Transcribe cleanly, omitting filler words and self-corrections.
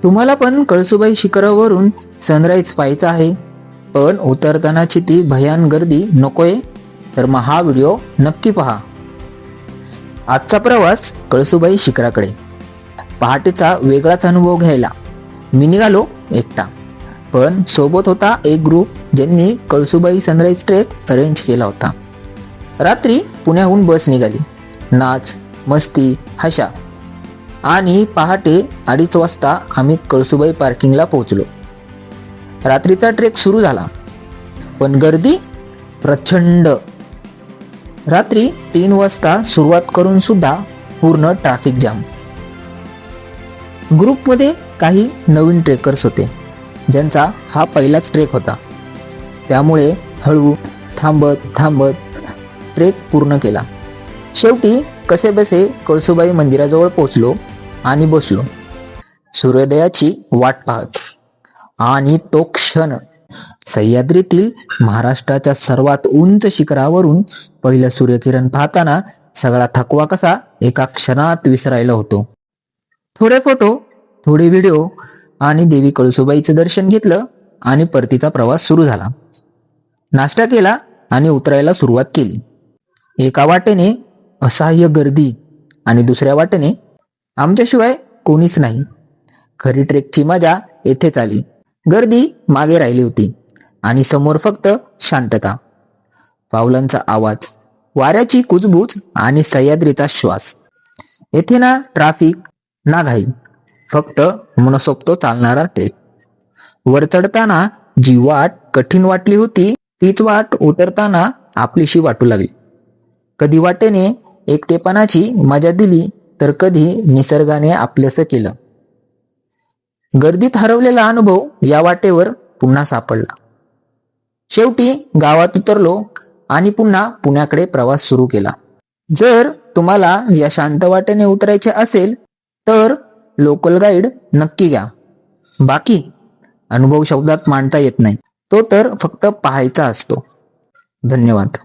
तुम्हाला पण कळसुबाई शिखरावरून सनराईज पाहायचा आहे, पण उतरतानाची ती भयान गर्दी नकोय, तर मग हा व्हिडिओ नक्की पहा. आजचा प्रवास कळसुबाई शिखराकडे. पहाटेचा वेगळाच अनुभव घ्यायला मी निघालो एकटा, पण सोबत होता एक ग्रुप ज्यांनी कळसुबाई सनराईज ट्रेक अरेंज केला होता. रात्री पुण्याहून बस निघाली. नाच, मस्ती, हशा आणि पहाटे 2:30 वाजता आम्ही कळसुबाई पार्किंगला पोहोचलो. रात्रीचा ट्रेक सुरू झाला, पण गर्दी प्रचंड. रात्री 3 वाजता सुरुवात करून सुद्धा पूर्ण ट्रॅफिक जाम. ग्रुपमध्ये काही नवीन ट्रेकर्स होते, ज्यांचा हा पहिलाच ट्रेक होता. त्यामुळे हळू थांबत थांबत ट्रेक पूर्ण केला. शेवटी कसेबसे कळसुबाई मंदिराजवळ पोहोचलो आणि बसलो सूर्योदयाची वाट पाहत. आणि तो क्षण, सह्याद्रीतील महाराष्ट्राच्या सर्वात उंच शिखरावरून पहिलं सूर्यकिरण पाहताना सगळा थकवा कसा एका क्षणात विसरायला होतो. थोडे फोटो, थोडे व्हिडिओ आणि देवी कळसुबाईचं दर्शन घेतलं आणि परतीचा प्रवास सुरू झाला. नाश्ता केला आणि उतरायला सुरुवात केली. एका वाटेने असह्य गर्दी आणि दुसऱ्या वाटेने आमच्याशिवाय कोणीच नाही. खरी ट्रेकची मजा येथेच आली. गर्दी मागे राहिली होती आणि समोर फक्त शांतता, पावलांचा आवाज, वाऱ्याची कुजबूज आणि सह्याद्रीचा श्वास. येथे ना ट्रॅफिक ना घाई, फक्त मनसोक्त चालणारा ट्रेक. वर चढताना जी वाट कठीण वाटली होती, तीच वाट उतरताना आपलीशी वाटू लागली. कधी वाटेने एकटेपणाची मजा दिली, तर कधी निसर्गाने आपलंसं केलं. गर्दीत हरवलेला अनुभव या वाटेवर पुन्हा सापडला. शेवटी गावात उतरलो आणि पुन्हा पुण्याकडे प्रवास सुरू केला. जर तुम्हाला या शांत वाटेने उतरायचे असेल तर लोकल गाईड नक्की घ्या. बाकी अनुभव शब्दात मांडता येत नाही, तो तर फक्त पाहायचा असतो. धन्यवाद.